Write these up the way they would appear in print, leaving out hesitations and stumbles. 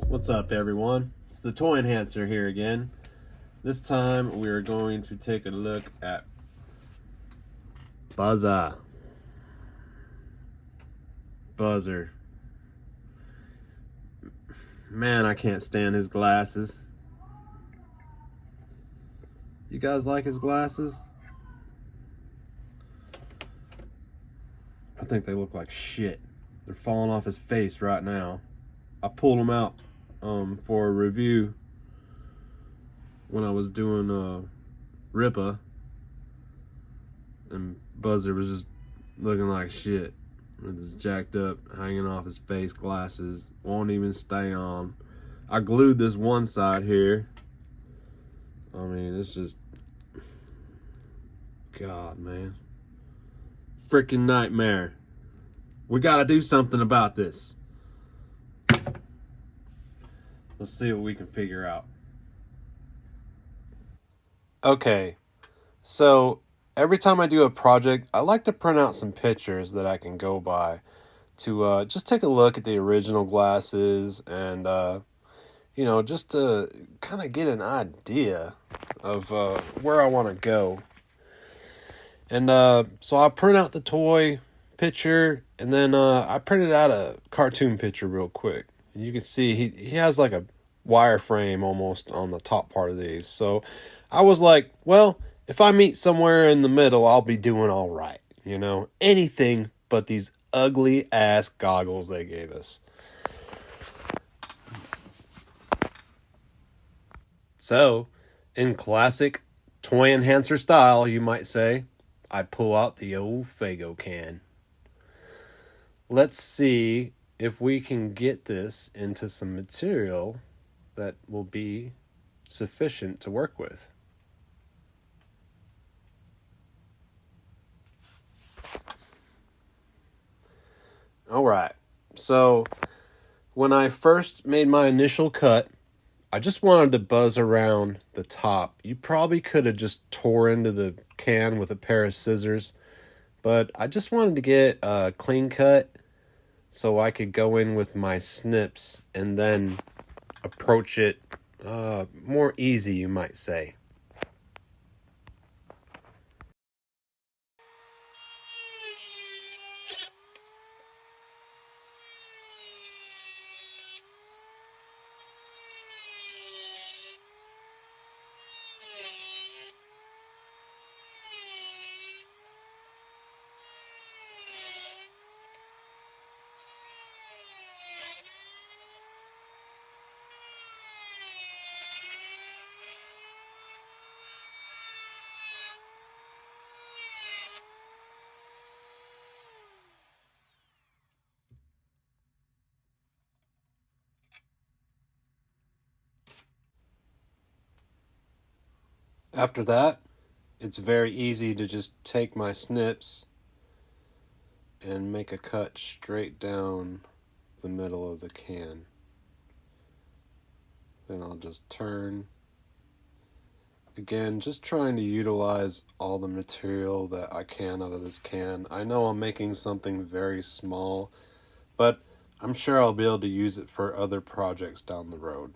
What's up, everyone? It's the Toy Enhancer here again. This time we are going to take a look at Buzzer. Man, I can't stand his glasses. You guys like his glasses? I think they look like shit. They're falling off his face right now. I pulled them out for a review when I was doing Ripa, and Buzzer was just looking like shit with his jacked up, hanging off his face glasses. Won't even stay on. I glued this one side here. I mean, it's just, God, man, freaking nightmare. We gotta do something about this. Let's see what we can figure out. Okay, so every time I do a project, I like to print out some pictures that I can go by to just take a look at the original glasses and, just to kind of get an idea of where I want to go. And so I print out the toy picture, and then I printed out a cartoon picture real quick. And you can see he has like a wireframe almost on the top part of these. So I was like, well, if I meet somewhere in the middle, I'll be doing all right. Anything but these ugly ass goggles they gave us. So, in classic Toy Enhancer style, you might say, I pull out the old Faygo can. Let's see if we can get this into some material that will be sufficient to work with. Alright, so when I first made my initial cut, I just wanted to buzz around the top. You probably could have just tore into the can with a pair of scissors, but I just wanted to get a clean cut so I could go in with my snips and then approach it more easy, you might say. After that, it's very easy to just take my snips and make a cut straight down the middle of the can. Then I'll just turn. Again, just trying to utilize all the material that I can out of this can. I know I'm making something very small, but I'm sure I'll be able to use it for other projects down the road.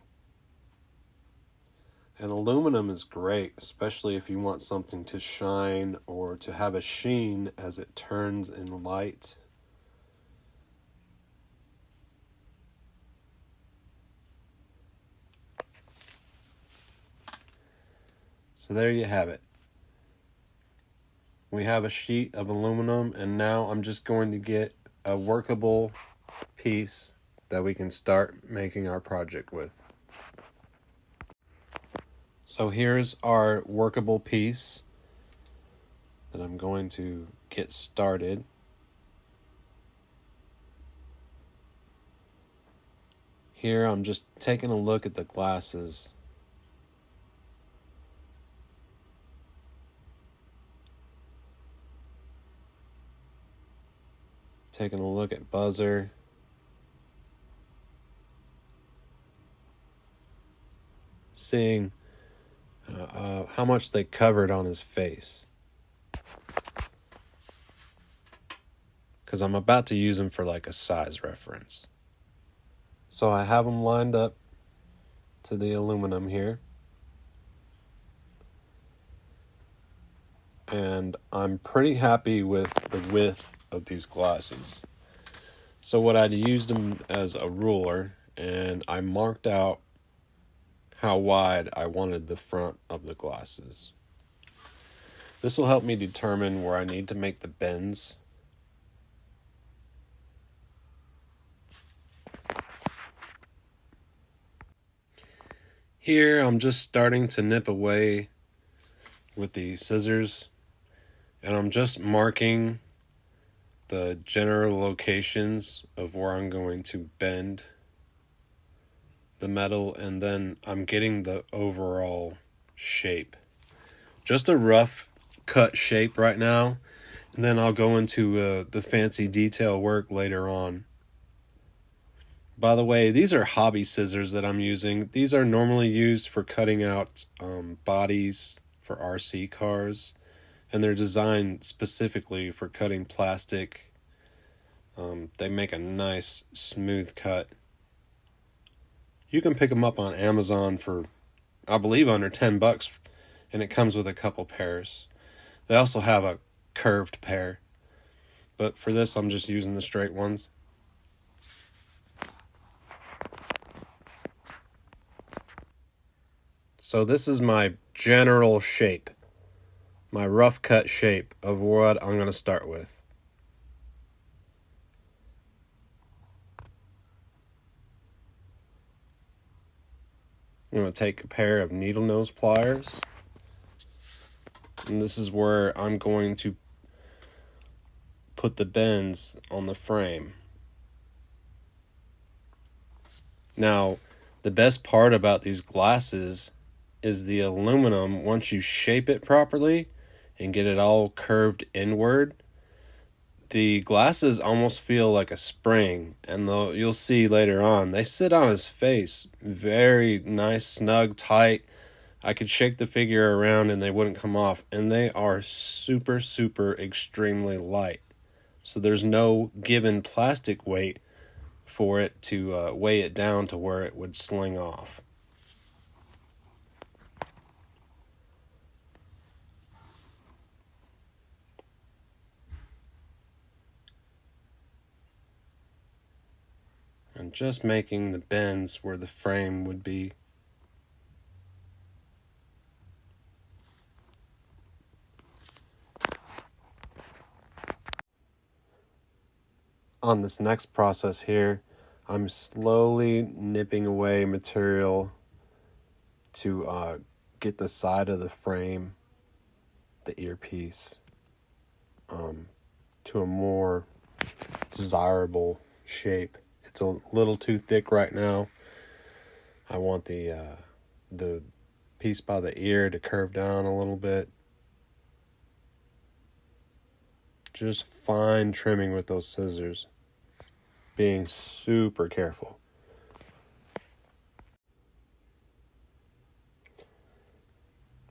And aluminum is great, especially if you want something to shine or to have a sheen as it turns in light. So there you have it. We have a sheet of aluminum, and now I'm just going to get a workable piece that we can start making our project with. So here's our workable piece that I'm going to get started. Here I'm just taking a look at the glasses. Taking a look at Buzzer. Seeing how much they covered on his face. because I'm about to use them for like a size reference. So I have them lined up to the aluminum here. And I'm pretty happy with the width of these glasses. So what I used them as a ruler, and I marked out how wide I wanted the front of the glasses. This will help me determine where I need to make the bends. Here I'm just starting to nip away with the scissors, and I'm just marking the general locations of where I'm going to bend the metal, and then I'm getting the overall shape. Just a rough cut shape right now, and then I'll go into the fancy detail work later on. By the way, these are hobby scissors that I'm using. These are normally used for cutting out bodies for RC cars, and they're designed specifically for cutting plastic. They make a nice smooth cut. You can pick them up on Amazon for, I believe, under $10, and it comes with a couple pairs. They also have a curved pair, but for this I'm just using the straight ones. So this is my general shape, my rough cut shape of what I'm going to start with. I'm going to take a pair of needle nose pliers, and this is where I'm going to put the bends on the frame. Now, the best part about these glasses is the aluminum. Once you shape it properly and get it all curved inward, the glasses almost feel like a spring, and you'll see later on, they sit on his face very nice, snug, tight. I could shake the figure around and they wouldn't come off, and they are super, super extremely light. So there's no given plastic weight for it to weigh it down to where it would sling off. And just making the bends where the frame would be. On this next process here, I'm slowly nipping away material to get the side of the frame, the earpiece, to a more desirable shape. It's a little too thick right now. I want the piece by the ear to curve down a little bit. Just fine trimming with those scissors. Being super careful.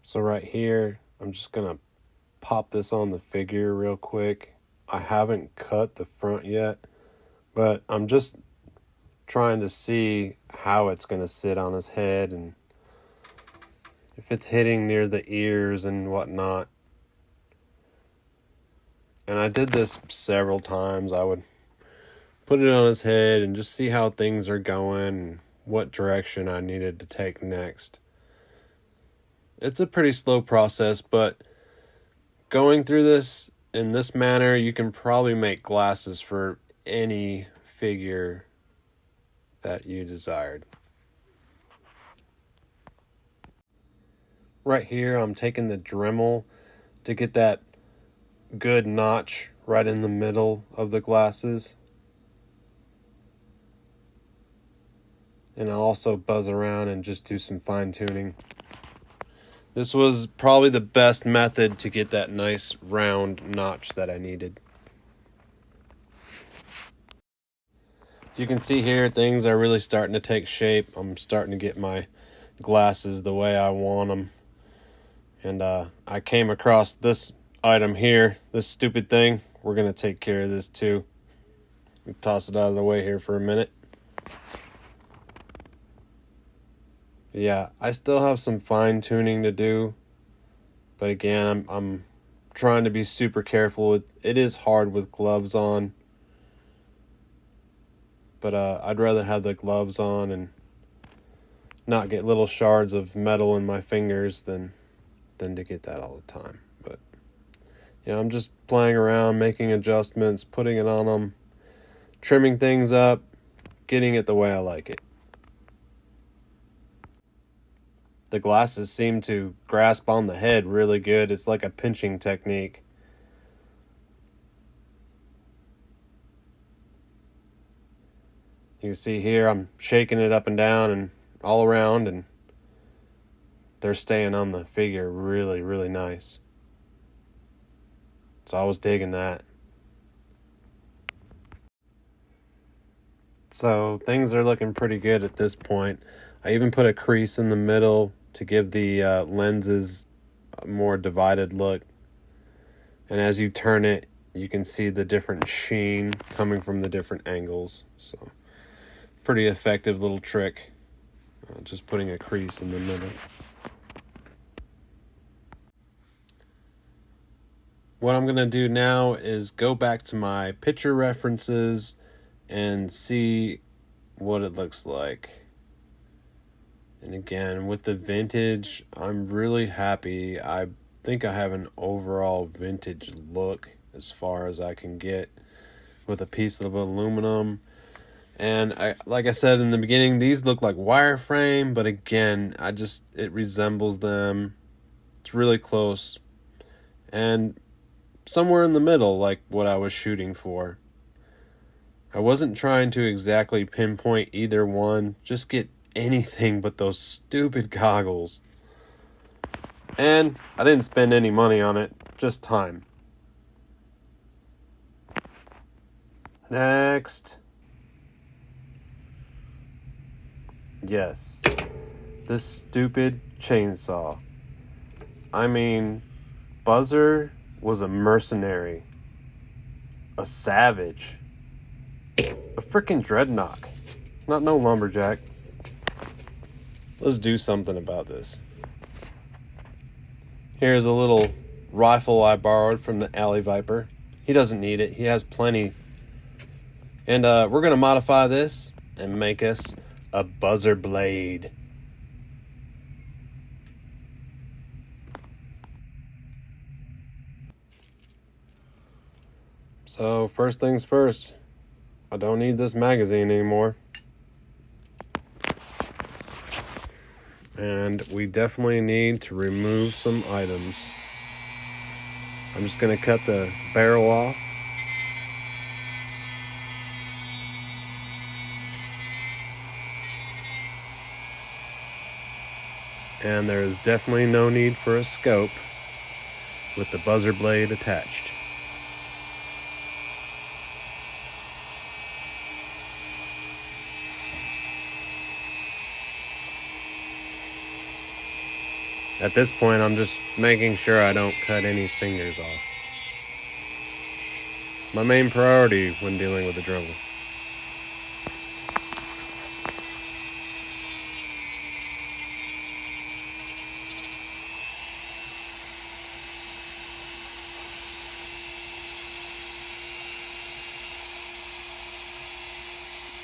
So right here, I'm just gonna pop this on the figure real quick. I haven't cut the front yet, but I'm just trying to see how it's gonna sit on his head and if it's hitting near the ears and whatnot. And I did this several times. I would put it on his head and just see how things are going and what direction I needed to take next. It's a pretty slow process, but going through this in this manner, you can probably make glasses for any figure that you desired. Right here, I'm taking the Dremel to get that good notch right in the middle of the glasses. And I'll also buzz around and just do some fine tuning. This was probably the best method to get that nice round notch that I needed. You can see here things are really starting to take shape. I'm starting to get my glasses the way I want them. And I came across this item here, this stupid thing we're going to take care of this too. We toss it out of the way here for a minute. Yeah, I still have some fine tuning to do, but again, I'm trying to be super careful. It is hard with gloves on, but I'd rather have the gloves on and not get little shards of metal in my fingers than to get that all the time. But yeah, I'm just playing around, making adjustments, putting it on them, trimming things up, getting it the way I like it. The glasses seem to grasp on the head really good. It's like a pinching technique. You can see here I'm shaking it up and down and all around, and they're staying on the figure really, really nice. So I was digging that. So things are looking pretty good at this point. I even put a crease in the middle to give the lenses a more divided look. And as you turn it, you can see the different sheen coming from the different angles. So pretty effective little trick. Just putting a crease in the middle. What I'm going to do now is go back to my picture references and see what it looks like. And again, with the vintage, I'm really happy. I think I have an overall vintage look as far as I can get with a piece of aluminum. And like I said in the beginning, these look like wireframe, but again, it resembles them. It's really close. And somewhere in the middle, like what I was shooting for. I wasn't trying to exactly pinpoint either one, just get anything but those stupid goggles. And I didn't spend any money on it, just time. Next. Yes, this stupid chainsaw. I mean, Buzzer was a mercenary, a savage, a freaking dreadnought, not no lumberjack. Let's do something about this. Here's a little rifle I borrowed from the Alley Viper. He doesn't need it. He has plenty. And we're going to modify this and make us a buzzer blade. So first things first, I don't need this magazine anymore. And we definitely need to remove some items. I'm just going to cut the barrel off. And there is definitely no need for a scope with the buzzer blade attached. At this point, I'm just making sure I don't cut any fingers off. My main priority when dealing with the Dremel.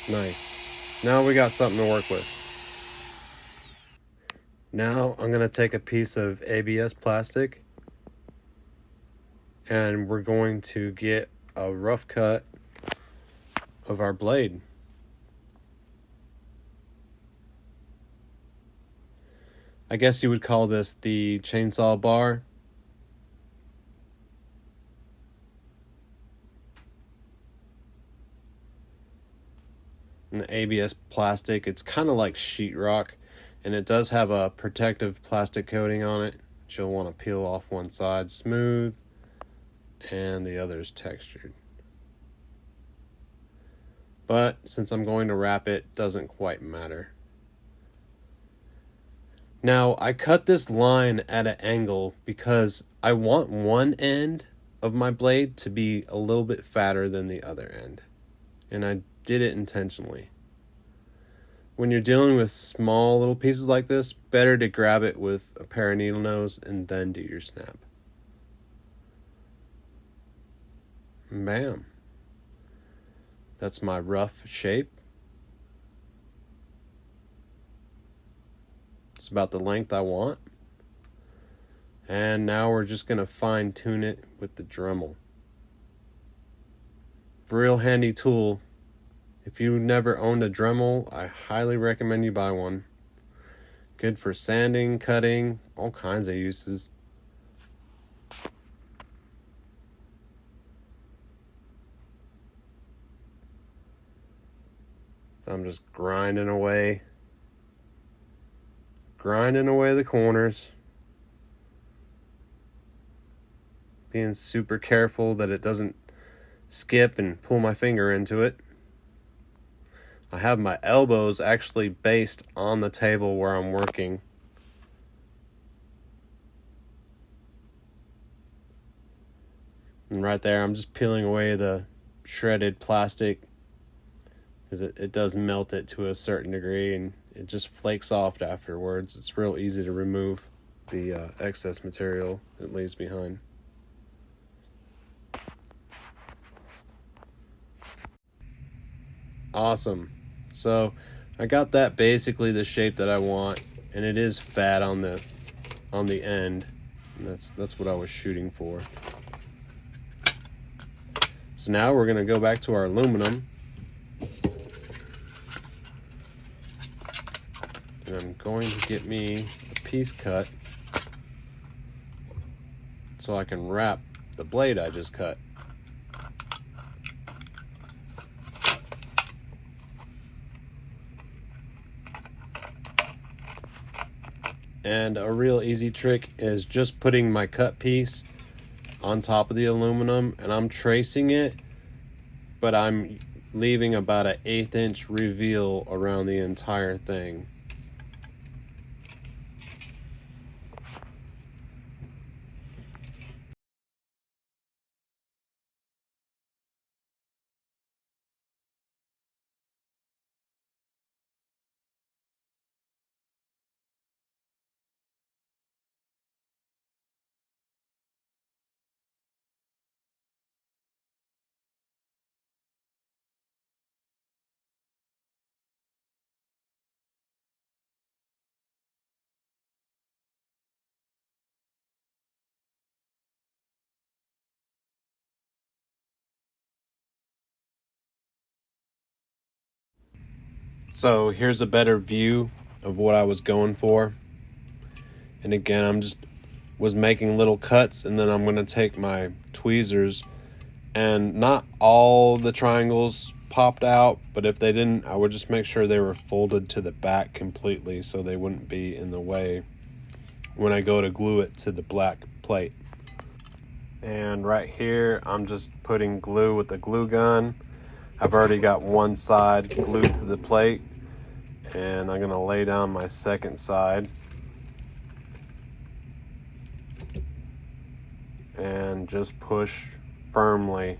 Nice. Now we got something to work with. Now I'm going to take a piece of ABS plastic and we're going to get a rough cut of our blade. I guess you would call this the chainsaw bar. And the ABS plastic, it's kind of like sheetrock, and it does have a protective plastic coating on it. You'll want to peel off one side smooth and the other is textured. But since I'm going to wrap it, doesn't quite matter. Now, I cut this line at an angle because I want one end of my blade to be a little bit fatter than the other end. And I did it intentionally. When you're dealing with small little pieces like this, better to grab it with a pair of needle nose and then do your snap. Bam. That's my rough shape. It's about the length I want. And now we're just going to fine tune it with the Dremel. Real handy tool. If you've never owned a Dremel, I highly recommend you buy one. Good for sanding, cutting, all kinds of uses. So I'm just grinding away the corners. Being super careful that it doesn't skip and pull my finger into it. I have my elbows actually based on the table where I'm working. And right there, I'm just peeling away the shredded plastic because it does melt it to a certain degree and it just flakes off afterwards. It's real easy to remove the excess material it leaves behind. Awesome. So I got that basically the shape that I want, and it is fat on the end. And that's what I was shooting for. So now we're going to go back to our aluminum. And I'm going to get me a piece cut so I can wrap the blade I just cut. And a real easy trick is just putting my cut piece on top of the aluminum, and I'm tracing it, but I'm leaving about an 1/8 inch reveal around the entire thing. So here's a better view of what I was going for. And again, I'm just was making little cuts, and then I'm going to take my tweezers, and not all the triangles popped out, but if they didn't, I would just make sure they were folded to the back completely so they wouldn't be in the way when I go to glue it to the black plate. And right here, I'm just putting glue with the glue gun. I've already got one side glued to the plate, and I'm gonna lay down my second side and just push firmly.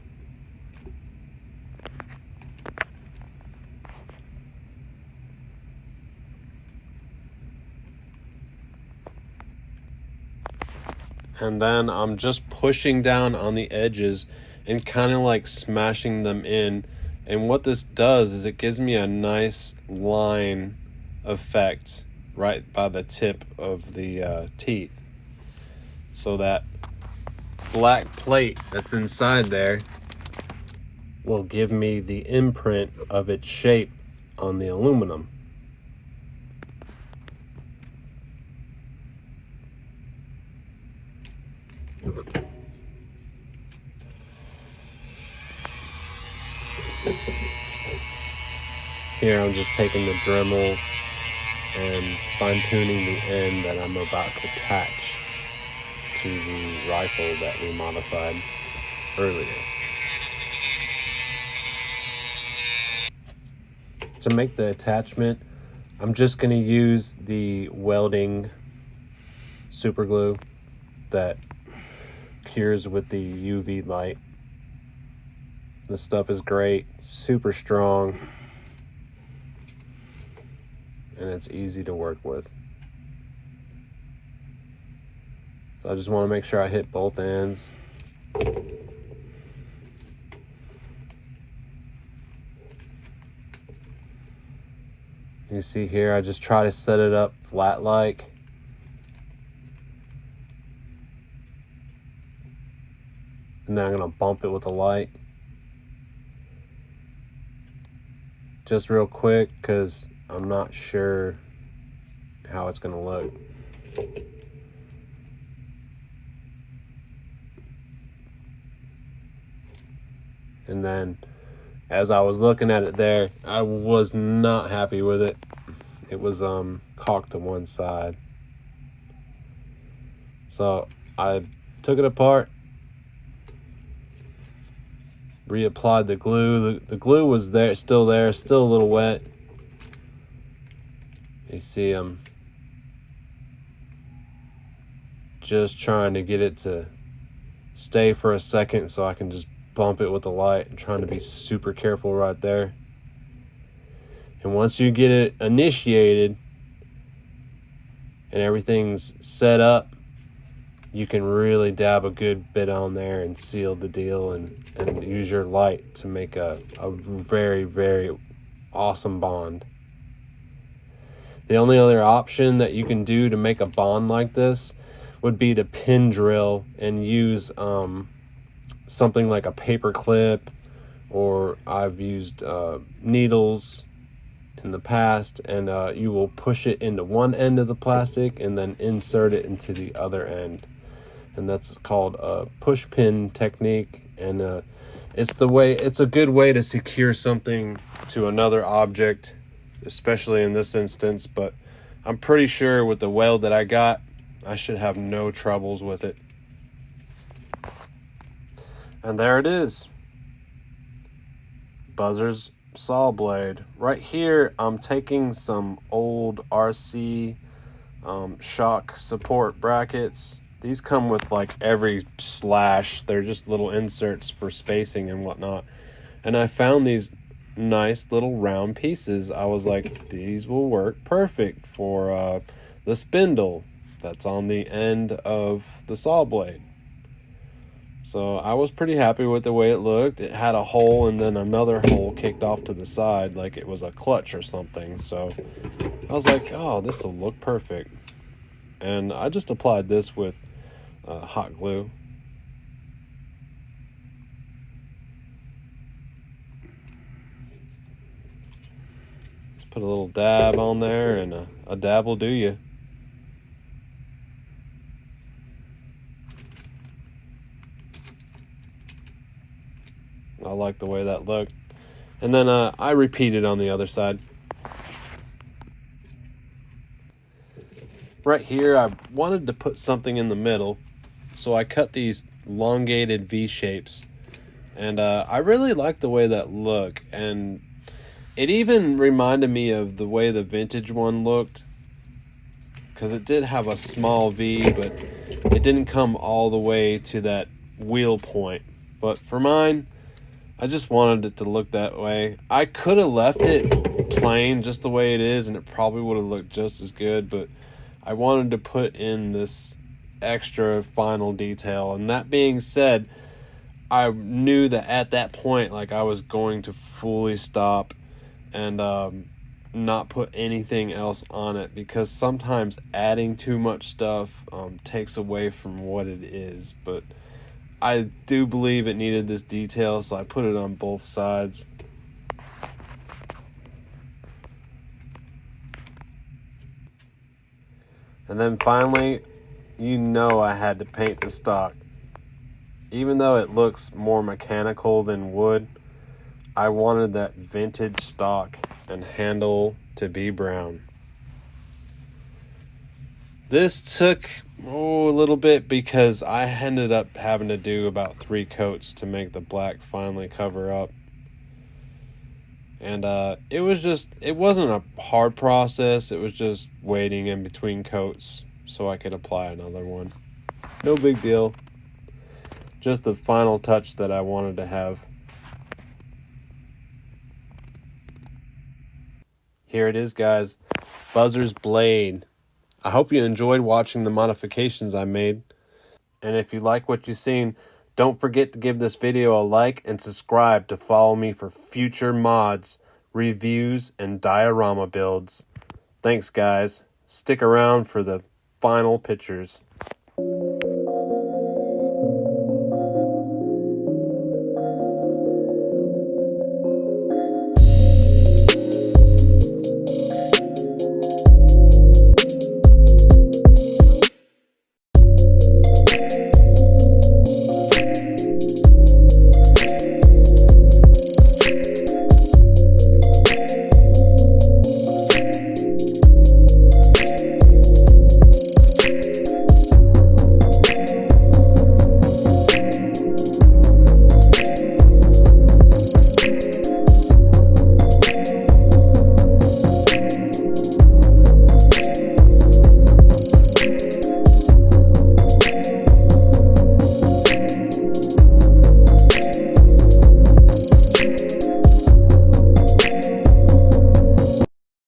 And then I'm just pushing down on the edges and kind of like smashing them in. And what this does is it gives me a nice line effect right by the tip of the teeth. So that black plate that's inside there will give me the imprint of its shape on the aluminum. Here I'm just taking the Dremel and fine-tuning the end that I'm about to attach to the rifle that we modified earlier. To make the attachment, I'm just going to use the welding super glue that cures with the UV light. This stuff is great, super strong, and it's easy to work with. So I just want to make sure I hit both ends. You see here, I just try to set it up flat like. And then I'm going to bump it with the light. Just real quick, because I'm not sure how it's going to look. And then, as I was looking at it there, I was not happy with it. It was cocked to one side. So I took it apart, reapplied the glue. The glue was still a little wet. You see I'm just trying to get it to stay for a second so I can just bump it with the light. I'm trying to be super careful right there. And once you get it initiated and everything's set up, you can really dab a good bit on there and seal the deal and use your light to make a very, very awesome bond. The only other option that you can do to make a bond like this would be to pin drill and use something like a paper clip, or I've used needles in the past, and you will push it into one end of the plastic and then insert it into the other end. And that's called a push pin technique, and it's a good way to secure something to another object, especially in this instance. But I'm pretty sure with the weld that I got, I should have no troubles with it. And there it is. Buzzers saw blade. Right here, I'm taking some old RC shock support brackets. These come with like every slash. They're just little inserts for spacing and whatnot. And I found these nice little round pieces. I was like, these will work perfect for the spindle that's on the end of the saw blade. So I was pretty happy with the way it looked. It had a hole and then another hole kicked off to the side like it was a clutch or something. So I was like, oh, this will look perfect. And I just applied this with hot glue. Just put a little dab on there, and a dab will do you. I like the way that looked. And then I repeated on the other side. Right here, I wanted to put something in the middle, so I cut these elongated V shapes. And I really like the way that look. And it even reminded me of the way the vintage one looked, because it did have a small V, but it didn't come all the way to that wheel point. But for mine, I just wanted it to look that way. I could have left it plain just the way it is, and it probably would have looked just as good, but I wanted to put in this extra final detail. And that being said, I knew that at that point, like, I was going to fully stop and not put anything else on it, because sometimes adding too much stuff takes away from what it is. But I do believe it needed this detail, so I put it on both sides. And then finally, I had to paint the stock. Even though it looks more mechanical than wood, I wanted that vintage stock and handle to be brown. This took a little bit, because I ended up having to do about 3 coats to make the black finally cover up. And it wasn't a hard process. It was just waiting in between coats so I could apply another one. No big deal. just the final touch that I wanted to have. Here it is, guys. Buzzer's Blade. I hope you enjoyed watching the modifications I made. And if you like what you've seen, don't forget to give this video a like and subscribe to follow me for future mods, reviews, and diorama builds. Thanks, guys. Stick around for the final pictures.